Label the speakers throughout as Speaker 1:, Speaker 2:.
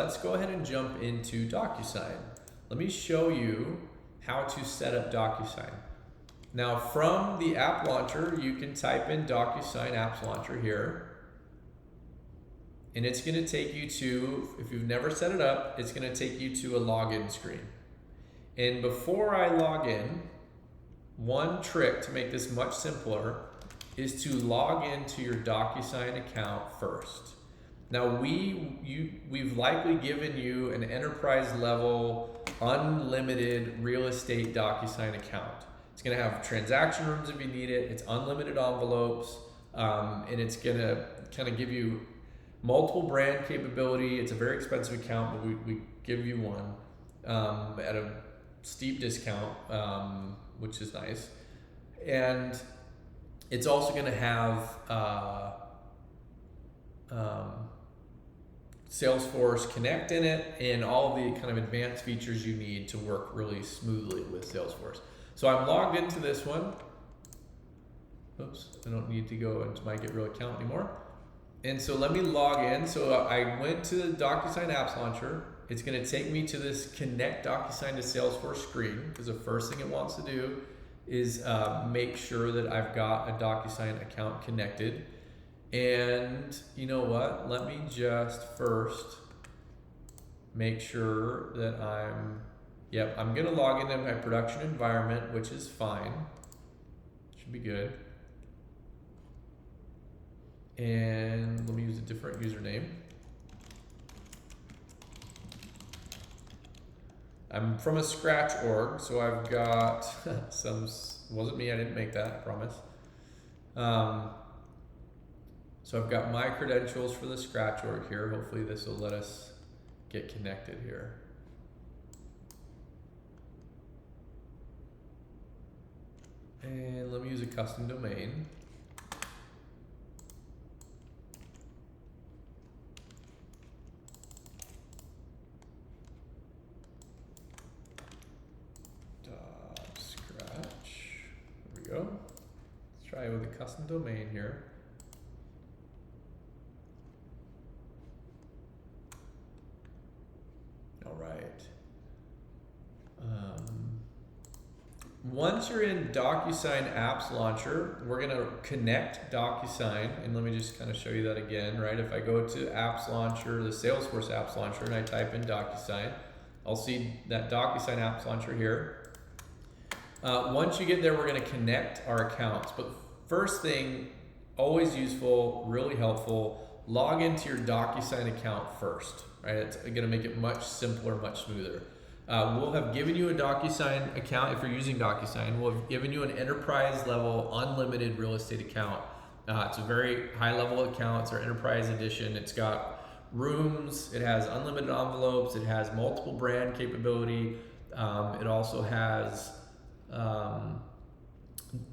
Speaker 1: let's go ahead and jump into DocuSign. Let me show you how to set up DocuSign. Now from the app launcher, you can type in DocuSign Apps Launcher here. And it's gonna take you to, if you've never set it up, it's gonna take you to a login screen. And before I log in, one trick to make this much simpler is to log into your DocuSign account first. Now we've likely given you an enterprise level, unlimited real estate DocuSign account. It's gonna have transaction rooms if you need it, it's unlimited envelopes, and it's gonna kind of give you multiple brand capability. It's a very expensive account, but we give you one at a steep discount, which is nice. And it's also going to have Salesforce Connect in it and all the kind of advanced features you need to work really smoothly with Salesforce. So I'm logged into this one. Oops, I don't need to go into my Get Real account anymore. And so let me log in. So I went to the DocuSign Apps Launcher. It's going to take me to this Connect DocuSign to Salesforce screen, because the first thing it wants to do is make sure that I've got a DocuSign account connected. And you know what? Let me just first make sure that I'm going to log into my production environment, which is fine. Should be good. And let me use a different username. I'm from a Scratch org, so I've got wasn't me, I didn't make that, I promise. So I've got my credentials for the Scratch org here. Hopefully this will let us get connected here. And let me use a custom domain. Go. Let's try it with a custom domain here. All right. Once you're in DocuSign Apps Launcher, we're going to connect DocuSign, and let me just kind of show you that again, right? If I go to Apps Launcher, the Salesforce Apps Launcher, and I type in DocuSign, I'll see that DocuSign Apps Launcher here. Once you get there, we're going to connect our accounts. But first thing, always useful, really helpful, log into your DocuSign account first, right? It's going to make it much simpler, much smoother. We'll have given you a DocuSign account. If you're using DocuSign, we'll have given you an enterprise level, unlimited real estate account. It's a very high level account. It's our enterprise edition. It's got rooms. It has unlimited envelopes. It has multiple brand capability. It also has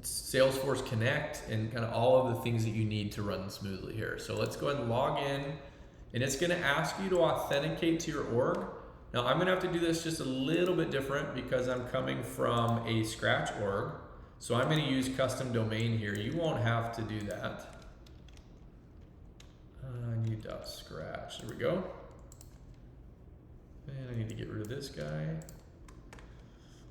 Speaker 1: Salesforce Connect and kind of all of the things that you need to run smoothly here. So let's go ahead and log in, and it's going to ask you to authenticate to your org. Now I'm going to have to do this just a little bit different because I'm coming from a Scratch org. So I'm going to use custom domain here. You won't have to do that. I need .scratch. There we go. And I need to get rid of this guy.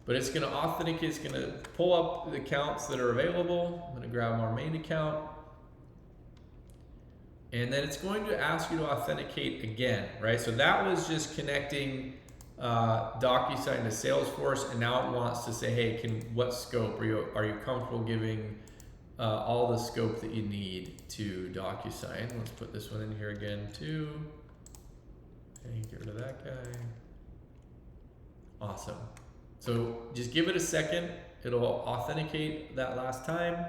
Speaker 1: But it's going to authenticate, it's going to pull up the accounts that are available. I'm going to grab our main account. And then it's going to ask you to authenticate again, right? So that was just connecting DocuSign to Salesforce, and now it wants to say, hey, what scope? Are you comfortable giving all the scope that you need to DocuSign? Let's put this one in here again too. And get rid of that guy. Awesome. So just give it a second. It'll authenticate that last time.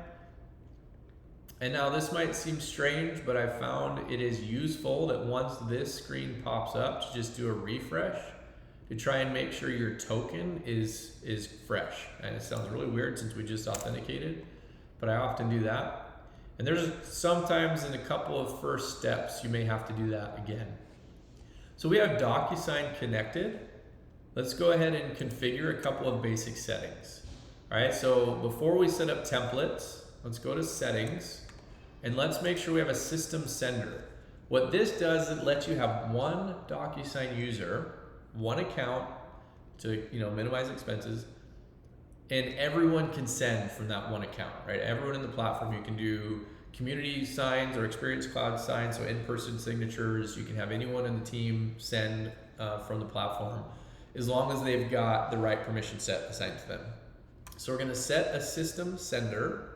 Speaker 1: And now this might seem strange, but I found it is useful that once this screen pops up to just do a refresh to try and make sure your token is fresh. And it sounds really weird since we just authenticated, but I often do that. And there's sometimes in a couple of first steps, you may have to do that again. So we have DocuSign connected. Let's go ahead and configure a couple of basic settings. All right, so before we set up templates, let's go to settings and let's make sure we have a system sender. What this does is it lets you have one DocuSign user, one account to minimize expenses, and everyone can send from that one account, right? Everyone in the platform, you can do community signs or Experience Cloud signs, so in-person signatures. You can have anyone in the team send from the platform, as long as they've got the right permission set assigned to them. So we're gonna set a system sender.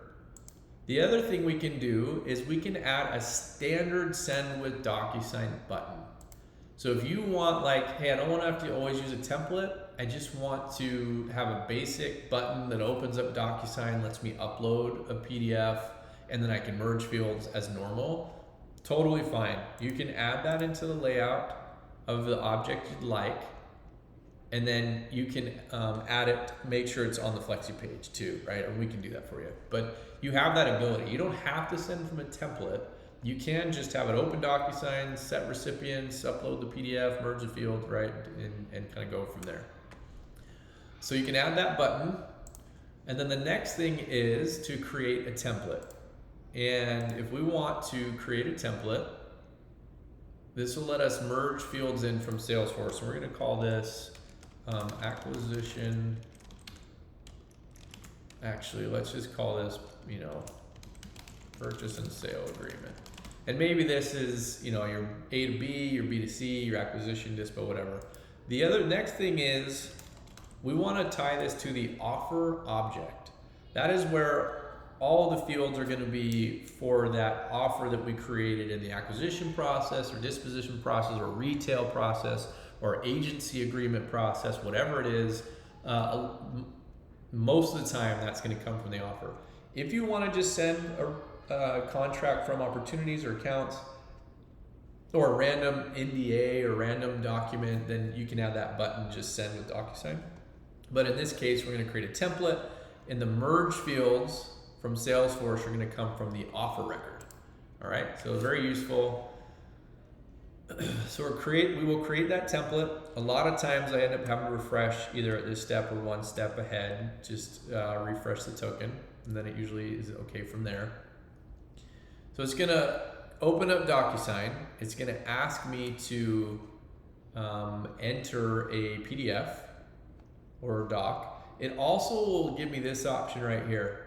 Speaker 1: The other thing we can do is we can add a standard send with DocuSign button. So if you want, like, hey, I don't want to have to always use a template, I just want to have a basic button that opens up DocuSign, lets me upload a PDF, and then I can merge fields as normal, totally fine. You can add that into the layout of the object you'd like, and then you can add it, make sure it's on the Flexi page too, right? And we can do that for you. But you have that ability. You don't have to send from a template. You can just have it open DocuSign, set recipients, upload the PDF, merge the field, right? And kind of go from there. So you can add that button. And then the next thing is to create a template. And if we want to create a template, this will let us merge fields in from Salesforce. So we're going to call this acquisition. Actually, let's just call this, purchase and sale agreement. And maybe this is, your A to B, your B to C, your acquisition dispo, whatever. The next thing is we want to tie this to the offer object. That is where all the fields are going to be for that offer that we created in the acquisition process or disposition process or retail process or agency agreement process, whatever it is. Most of the time that's going to come from the offer. If you want to just send a contract from opportunities or accounts or a random NDA or random document, then you can have that button, just send with DocuSign. But in this case, we're going to create a template, and the merge fields from Salesforce are going to come from the offer record. All right, so very useful. So we will create that template. A lot of times I end up having to refresh either at this step or one step ahead, just refresh the token, and then it usually is okay from there. So it's gonna open up DocuSign. It's gonna ask me to enter a PDF or a doc. It also will give me this option right here.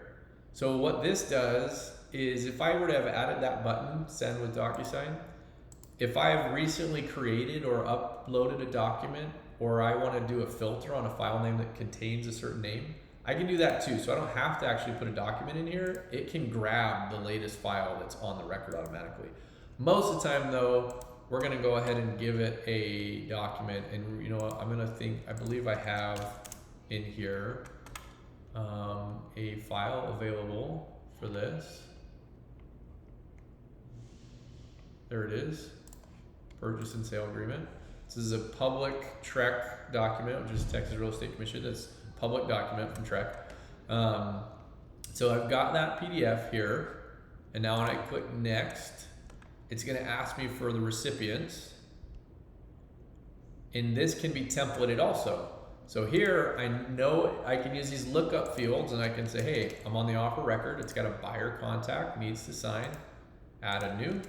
Speaker 1: So what this does is if I were to have added that button, send with DocuSign, if I've recently created or uploaded a document, or I want to do a filter on a file name that contains a certain name, I can do that too. So I don't have to actually put a document in here. It can grab the latest file that's on the record automatically. Most of the time though, we're going to go ahead and give it a document, and you know what, I believe I have in here a file available for this. There it is. Purchase and sale agreement. This is a public TREC document, which is Texas Real Estate Commission. That's a public document from TREC. So I've got that PDF here, and now when I click next, it's going to ask me for the recipients, and this can be templated also. So here I know I can use these lookup fields, and I can say, hey, I'm on the offer record. It's got a buyer contact, needs to sign, add a new.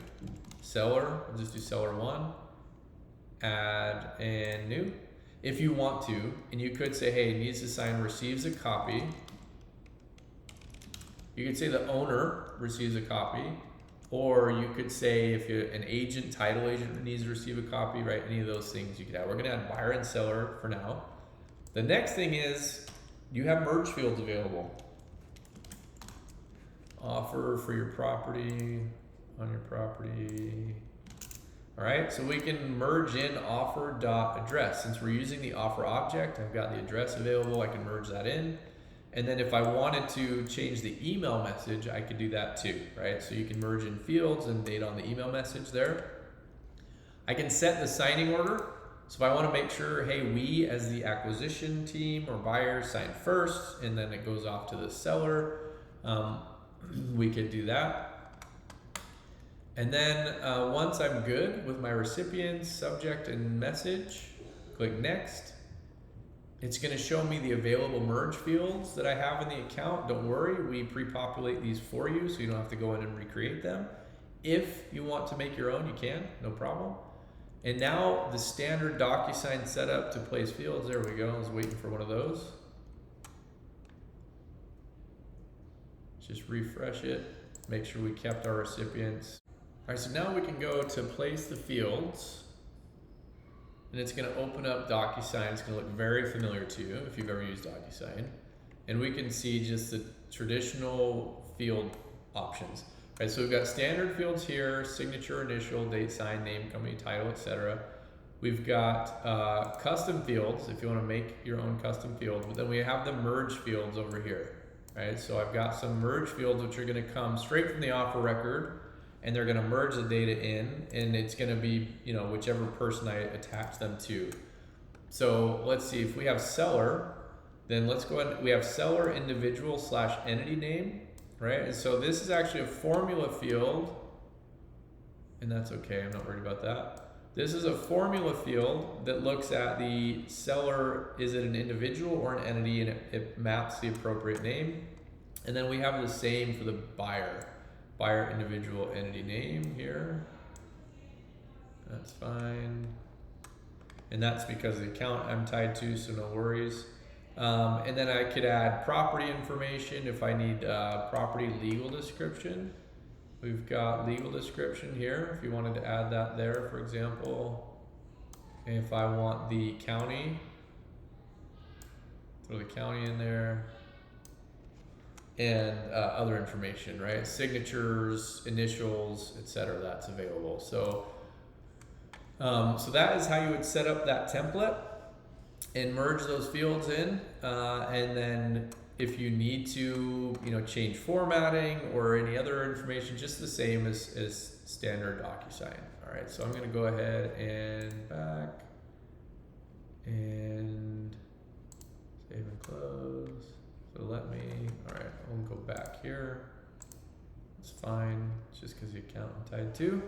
Speaker 1: Seller, I'll just do seller 1, add and new. If you want to, and you could say, hey, needs to sign, receives a copy. You could say the owner receives a copy, or you could say if you're an agent, title agent needs to receive a copy, right? Any of those things you could add. We're gonna add buyer and seller for now. The next thing is you have merge fields available. Offer for your property, on your property. All right, so we can merge in offer.address. Since we're using the offer object, I've got the address available, I can merge that in. And then if I wanted to change the email message, I could do that too, right? So you can merge in fields and date on the email message there. I can set the signing order. So if I want to make sure, hey, we as the acquisition team or buyer sign first, and then it goes off to the seller, we could do that. And then once I'm good with my recipients, subject, and message, click next. It's going to show me the available merge fields that I have in the account. Don't worry, we pre-populate these for you so you don't have to go in and recreate them. If you want to make your own, you can, no problem. And now the standard DocuSign setup to place fields, there we go. I was waiting for one of those. Just refresh it, make sure we kept our recipients. All right, so now we can go to place the fields, and it's gonna open up DocuSign. It's gonna look very familiar to you if you've ever used DocuSign. And we can see just the traditional field options. All right, so we've got standard fields here, signature, initial, date, sign, name, company, title, etc. We've got custom fields if you wanna make your own custom field, but then we have the merge fields over here. Right, so I've got some merge fields which are going to come straight from the offer record, and they're going to merge the data in, and it's going to be, you know, whichever person I attach them to. So let's see, if we have seller, then let's go ahead, we have seller individual / entity name, right? And so this is actually a formula field, and that's okay, I'm not worried about that. This is a formula field that looks at the seller, is it an individual or an entity, and it maps the appropriate name. And then we have the same for the buyer. Buyer individual entity name here. That's fine. And that's because the account I'm tied to, so no worries. And then I could add property information if I need property legal description. We've got legal description here, if you wanted to add that there, for example. And if I want the county, throw the county in there. And other information, right? Signatures, initials, etc. That's available. So, so that is how you would set up that template and merge those fields in. And then if you need to, you know, change formatting or any other information, just the same as standard DocuSign. All right, so I'm going to go ahead and back and save and close. So let me, all right, I'll go back here. It's fine, it's just because the account I'm tied to.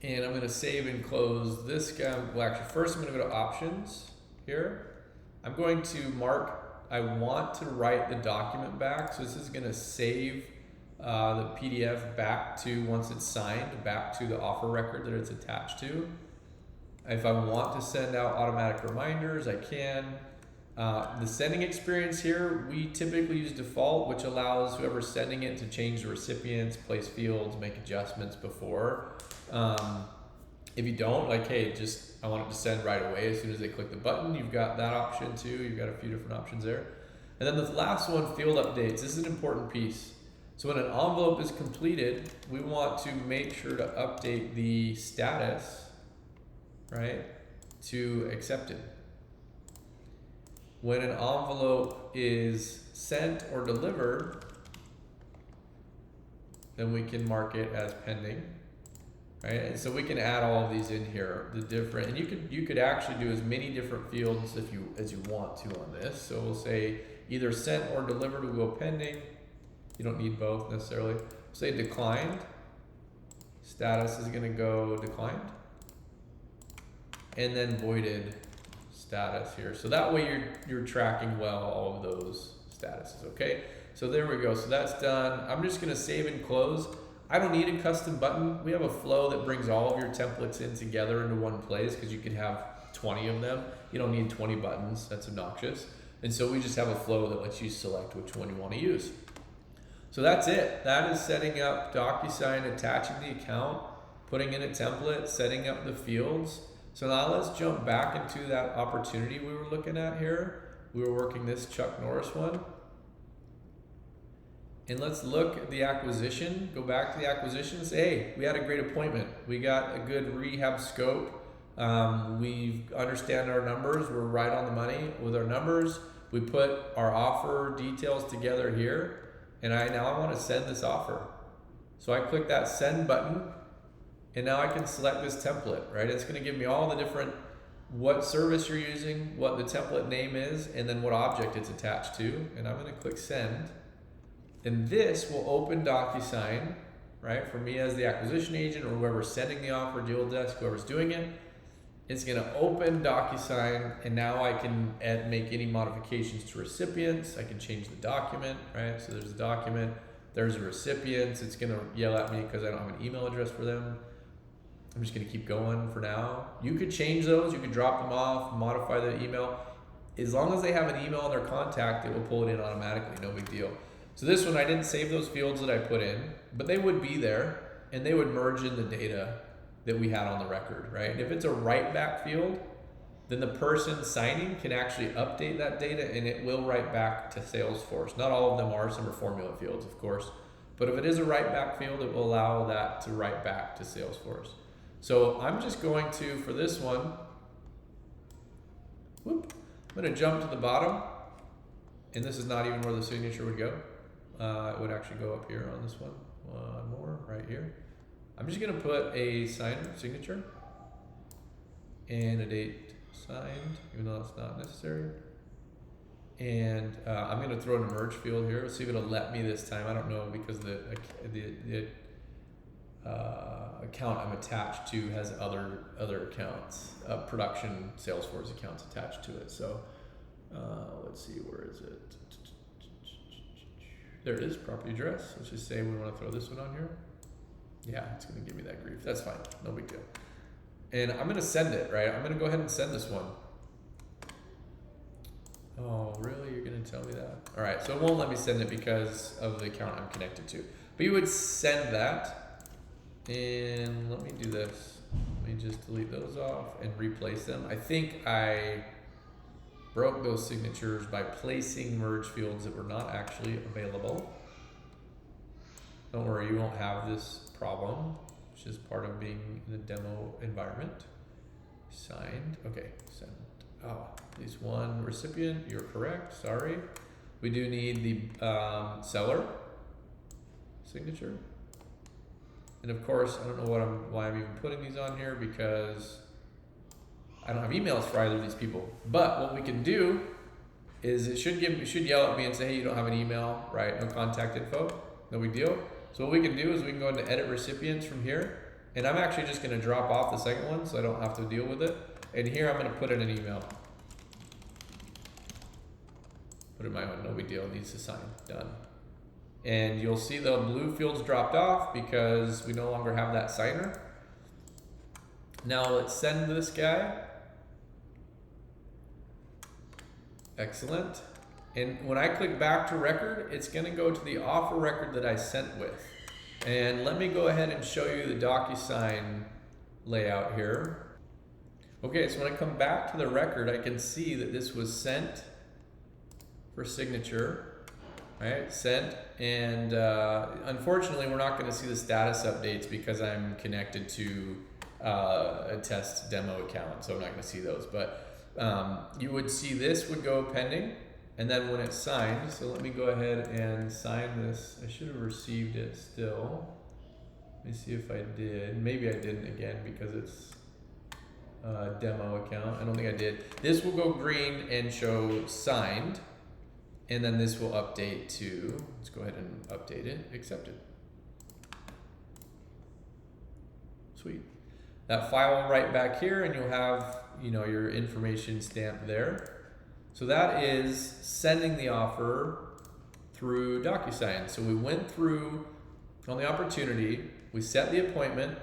Speaker 1: And I'm going to save and close this guy. Well, actually, first I'm going to go to options here. I'm going to mark, I want to write the document back. So this is going to save the PDF back to, once it's signed, back to the offer record that it's attached to. If I want to send out automatic reminders, I can. The sending experience here, we typically use default, which allows whoever's sending it to change the recipients, place fields, make adjustments before. If you don't, like, hey, just I want it to send right away as soon as they click the button, you've got that option too. You've got a few different options there. And then the last one, field updates. This is an important piece. So when an envelope is completed, we want to make sure to update the status, right, to accepted. When an envelope is sent or delivered, then we can mark it as pending. Right, and so we can add all of these in here, the different, and you could actually do as many different fields as you want to on this. So we'll say either sent or delivered will go pending. You don't need both necessarily. Say declined. Status is going to go declined, and then voided status here. So that way you're tracking well all of those statuses. Okay. So there we go. So that's done. I'm just going to save and close. I don't need a custom button. We have a flow that brings all of your templates in together into one place because you could have 20 of them. You don't need 20 buttons. That's obnoxious. And so we just have a flow that lets you select which one you want to use. So that's it. That is setting up DocuSign, attaching the account, putting in a template, setting up the fields. So now let's jump back into that opportunity we were looking at here. We were working this Chuck Norris one. And let's look at the acquisition, go back to the acquisition and say, hey, we had a great appointment. We got a good rehab scope. We understand our numbers. We're right on the money with our numbers. We put our offer details together here. And now I want to send this offer. So I click that send button. And now I can select this template, right? It's going to give me all the different, what service you're using, what the template name is, and then what object it's attached to. And I'm going to click send. And this will open DocuSign, right, for me as the acquisition agent or whoever's sending the offer, deal desk, whoever's doing it. It's gonna open DocuSign, and now I can make any modifications to recipients. I can change the document, right? So there's a document, there's a recipients. It's gonna yell at me because I don't have an email address for them. I'm just gonna keep going for now. You could change those, you could drop them off, modify the email. As long as they have an email in their contact, it will pull it in automatically, no big deal. So this one, I didn't save those fields that I put in, but they would be there, and they would merge in the data that we had on the record, right? And if it's a write back field, then the person signing can actually update that data, and it will write back to Salesforce. Not all of them are, some are formula fields, of course. But if it is a write back field, it will allow that to write back to Salesforce. So I'm just going to, for this one, I'm gonna jump to the bottom, and this is not even where the signature would go. It would actually go up here on this one. One more, right here. I'm just gonna put a signature and a date signed, even though that's not necessary. And I'm gonna throw in a merge field here. Let's see if it'll let me this time. I don't know, because the account I'm attached to has other accounts, production Salesforce accounts attached to it. So let's see, where is it? There it is, property address. Let's just say we want to throw this one on here. Yeah, it's going to give me that grief. That's fine, no big deal. And I'm going to send it, right? I'm going to go ahead and send this one. Oh, really? You're going to tell me that? All right, so it won't let me send it because of the account I'm connected to. But you would send that, and let me do this. Let me just delete those off and replace them. I think I broke those signatures by placing merge fields that were not actually available. Don't worry, you won't have this problem. It's just part of being in the demo environment. Signed, okay, send. Oh, at least one recipient, you're correct, sorry. We do need the seller signature. And of course, I don't know why I'm even putting these on here, because I don't have emails for either of these people. But what we can do is it should yell at me and say, hey, you don't have an email, right? No contact info, no big deal. So what we can do is we can go into edit recipients from here, and I'm actually just gonna drop off the second one so I don't have to deal with it. And here I'm gonna put in an email. Put in my own, no big deal, it needs to sign, done. And you'll see the blue fields dropped off because we no longer have that signer. Now let's send this guy. Excellent. And when I click back to record, it's gonna go to the offer record that I sent with. And let me go ahead and show you the DocuSign layout here. Okay, so when I come back to the record, I can see that this was sent for signature, right? Sent, and unfortunately, we're not gonna see the status updates because I'm connected to a test demo account, so I'm not gonna see those, but you would see this would go pending, and then when it's signed, so let me go ahead and sign this. I should have received it still. Let me see if I did. Maybe I didn't again because it's a demo account. I don't think I did. This will go green and show signed, and then this will update to, let's go ahead and update it, accepted. Sweet. That file will write back here, and you'll have, your information stamped there. So that is sending the offer through DocuSign. So we went through on the opportunity, we set the appointment,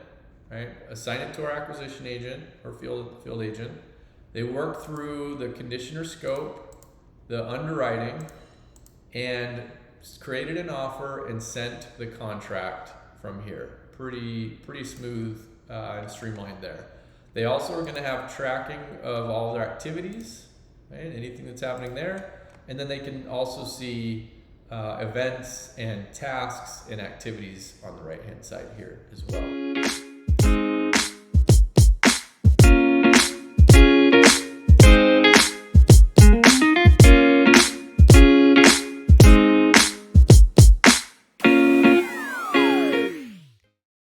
Speaker 1: right? Assign it to our acquisition agent or field agent. They work through the conditioner scope, the underwriting, and created an offer and sent the contract from here. Pretty smooth and streamlined there. They also are going to have tracking of all their activities, right? Anything that's happening there, and then they can also see events and tasks and activities on the right hand side here as well.